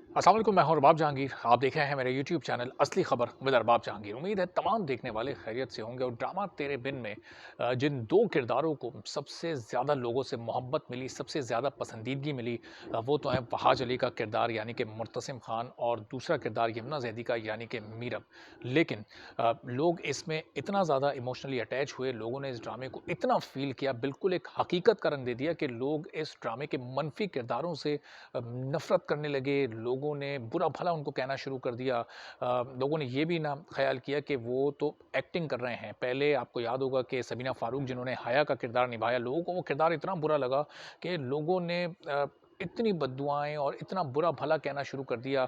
अस्सलाम वालेकुम, मैं हूं अरबाब जहांगीर। आप देख रहे हैं मेरे यूट्यूब चैनल असली खबर विद अरबाब जहांगीर। उम्मीद है तमाम देखने वाले खैरियत से होंगे। और ड्रामा तेरे बिन में जिन दो किरदारों को सबसे ज़्यादा लोगों से मोहब्बत मिली, सबसे ज़्यादा पसंदीदगी मिली, वो तो है फहाज अली का किरदार यानी कि मुर्तसिम खान, और दूसरा किरदार यमुना जैदी का यानी कि मीरब। लेकिन लोग इसमें इतना ज़्यादा इमोशनली अटैच हुए, लोगों ने इस ड्रामे को इतना फील किया, बिल्कुल एक हकीकत का रंग दे दिया कि लोग इस ड्रामे के मनफी किरदारों से नफ़रत करने लगे। लोगों ने बुरा-भला उनको कहना शुरू कर दिया। लोगों ने ये भी ना ख़्याल किया कि वो तो एक्टिंग कर रहे हैं। पहले आपको याद होगा कि सबीना फ़ारूक जिन्होंने हया का किरदार निभाया, लोगों को वो किरदार इतना बुरा लगा कि लोगों ने इतनी बद्दुआएँ और इतना बुरा-भला कहना शुरू कर दिया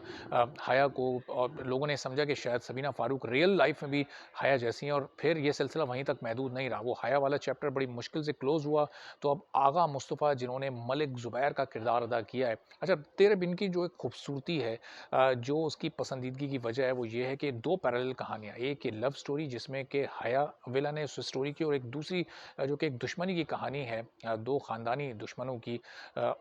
हया को। और लोगों ने समझा कि शायद सबीना फ़ारूक रियल लाइफ़ में भी हया जैसी हैं, और फिर ये सिलसिला वहीं तक महदूद नहीं रहा। वो हया वाला चैप्टर बड़ी मुश्किल से क्लोज़ हुआ, तो अब आगा मुस्तफ़ा जिन्होंने मलिक ज़ुबैर का किरदार अदा किया है। अच्छा, तेरे बिन की जो एक खूबसूरती है, जो उसकी पसंदीदगी की वजह है, वो ये है कि 2 पैरेलल कहानियाँ, एक ये लव स्टोरी जिसमें कि हया विलन है उस स्टोरी की, और एक दूसरी जो कि एक दुश्मनी की कहानी है, 2 ख़ानदानी दुश्मनों की।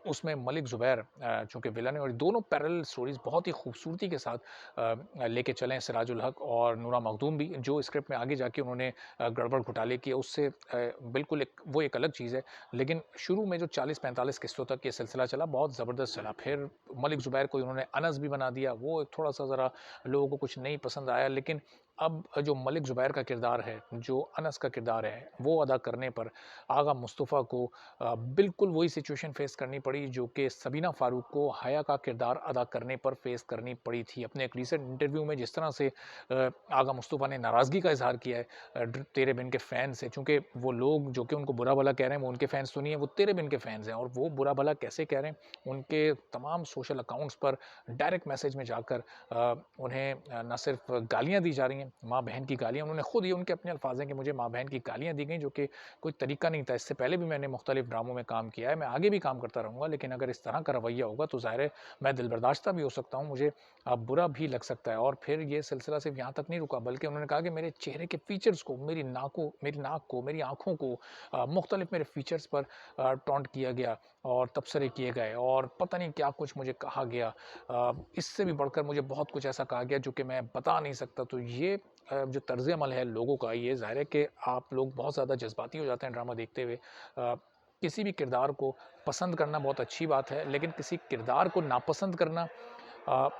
उसमें मलिक ज़ुबैर जो कि विलन है, और दोनों पैरेलल स्टोरीज़ बहुत ही खूबसूरती के साथ लेके चले हैं सिराजुल हक और नूरा मखदूम भी। जो स्क्रिप्ट में आगे जाके उन्होंने गड़बड़ घोटाले किए, उससे बिल्कुल एक वो एक अलग चीज़ है। लेकिन शुरू में जो 40-45 किस्तों तक ये सिलसिला चला, बहुत ज़बरदस्त चला। फिर मलिक ज़ुबैर को उन्होंने अनस भी बना दिया, वो थोड़ा-सा ज़रा लोगों को कुछ नहीं पसंद आया। लेकिन अब जो मलिक ज़ुबैर का किरदार है, जो अनस का किरदार है, वो अदा करने पर आगा मुस्तफ़ा को बिल्कुल वही सिचुएशन फ़ेस करनी पड़ी जो कि सबीना फ़ारूक को हया का किरदार अदा करने पर फ़ेस करनी पड़ी थी। अपने एक रीसेंट इंटरव्यू में जिस तरह से आगा मुस्तफ़ा ने नाराज़गी का इज़हार किया है तेरे बिन के फ़ैन से, चूँकि वो लोग जो कि उनको बुरा-भला कह रहे हैं, वो उनके फ़ैन्स तो नहीं हैं, वो तेरे बिन के फ़ैन्स हैं। और वो बुरा-भला कैसे कह रहे हैं, उनके तमाम सोशल अकाउंट्स पर डायरेक्ट मैसेज में जाकर उन्हें ना सिर्फ़ गालियाँ दी जा रही हैं, माँ-बहन की गालियाँ, उन्होंने खुद ये उनके अपने अल्फ़ाज़ हैं कि मुझे माँ-बहन की गालियाँ दी गई, जो कि कोई तरीका नहीं था। इससे पहले भी मैंने मुख्तलिफ़ ड्रामों में काम किया है, मैं आगे भी काम करता रहूँगा, लेकिन अगर इस तरह का रवैया होगा तो ज़ाहिर है मैं दिलबर्दाश्ता भी हो सकता हूँ, मुझे बुरा भी लग सकता है। और फिर ये सिलसिला सिर्फ़ यहाँ तक नहीं रुका, बल्कि उन्होंने कहा कि मेरे चेहरे के फ़ीचर्स को, मेरी नाक को, मेरी आँखों को मुख्तलिफ़ मेरे फ़ीचर्स पर टॉन्ट किया गया और तबसरे किए गए, और पता नहीं क्या कुछ मुझे कहा गया। इससे भी बढ़कर मुझे बहुत कुछ ऐसा कहा गया जो कि मैं बता नहीं सकता। तो ये जो तर्ज़ अमल है लोगों का, ये ज़ाहिर है कि आप लोग बहुत ज़्यादा जज़्बाती हो जाते हैं ड्रामा देखते हुए। किसी भी किरदार को पसंद करना बहुत अच्छी बात है, लेकिन किसी किरदार को नापसंद करना,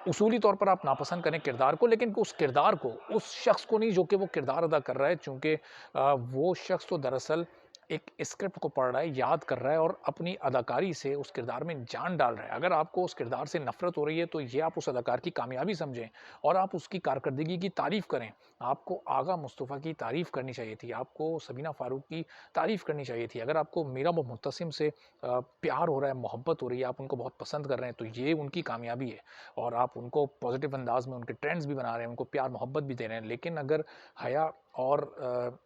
उसूली तौर पर आप नापसंद करें किरदार को, लेकिन उस किरदार को, उस शख्स को नहीं जो कि वो किरदार अदा कर रहा है, चूँकि वो शख्स तो दरअसल एक स्क्रिप्ट को पढ़ रहा है, याद कर रहा है और अपनी अदाकारी से उस किरदार में जान डाल रहा है। अगर आपको उस किरदार से नफ़रत हो रही है, तो ये आप उस अदाकार की कामयाबी समझें और आप उसकी कारकर्दगी की तारीफ़ करें। आपको आगा मुस्तफ़ा की तारीफ़ करनी चाहिए थी, आपको सबीना फ़ारूक की तारीफ़ करनी चाहिए थी। अगर आपको मीरा व मुत्तसिम से प्यार हो रहा है, मोहब्बत हो रही है, आप उनको बहुत पसंद कर रहे हैं, तो ये उनकी कामयाबी है। और आप उनको पॉज़िटिव अंदाज़ में उनके ट्रेंड्स भी बना रहे हैं, उनको प्यार-मोहब्बत भी दे रहे हैं। लेकिन अगर हया और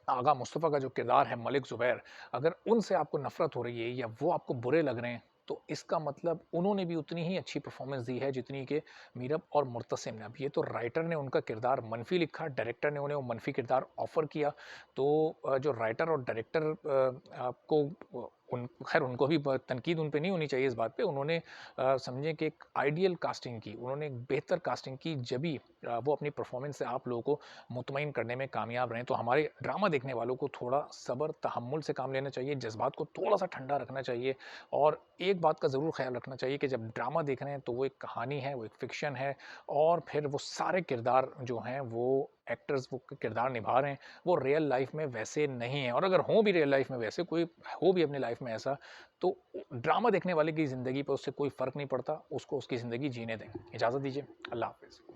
आगा मुस्तफ़ा का जो किरदार है मलिक ज़ुबैर, अगर उनसे आपको नफ़रत हो रही है या वो आपको बुरे लग रहे हैं, तो इसका मतलब उन्होंने भी उतनी ही अच्छी परफ़ॉर्मेंस दी है जितनी कि मीरब और मुर्तसिम ने। अब ये तो राइटर ने उनका किरदार मनफ़ी लिखा, डायरेक्टर ने उन्हें वो मनफ़ी किरदार ऑफ़र किया। तो जो राइटर और डायरेक्टर को उन ख़ैर उनको भी तनकीद उन पे नहीं होनी चाहिए इस बात पे। उन्होंने समझें कि एक आइडियल कास्टिंग की, उन्होंने एक बेहतर कास्टिंग की, जभी वो अपनी परफ़ॉर्मेंस से आप लोगों को मुतमईन करने में कामयाब रहें। तो हमारे ड्रामा देखने वालों को थोड़ा सब्र, तहम्मुल से काम लेना चाहिए, जज़्बात को थोड़ा-सा ठंडा रखना चाहिए, और एक बात का ज़रूर ख़्याल रखना चाहिए कि जब ड्रामा देख रहे हैं तो वो एक कहानी है, वो एक फ़िक्शन है, और फिर वो सारे किरदार जो हैं, वो एक्टर्स वो किरदार निभा रहे हैं, वो रियल लाइफ़ में वैसे नहीं हैं। और अगर हों भी रियल लाइफ़ में वैसे, कोई हो भी अपनी लाइफ़ में ऐसा, तो ड्रामा देखने वाले की ज़िंदगी पे उससे कोई फ़र्क नहीं पड़ता, उसको उसकी ज़िंदगी जीने दें। इजाज़त दीजिए, अल्लाह हाफ़िज़।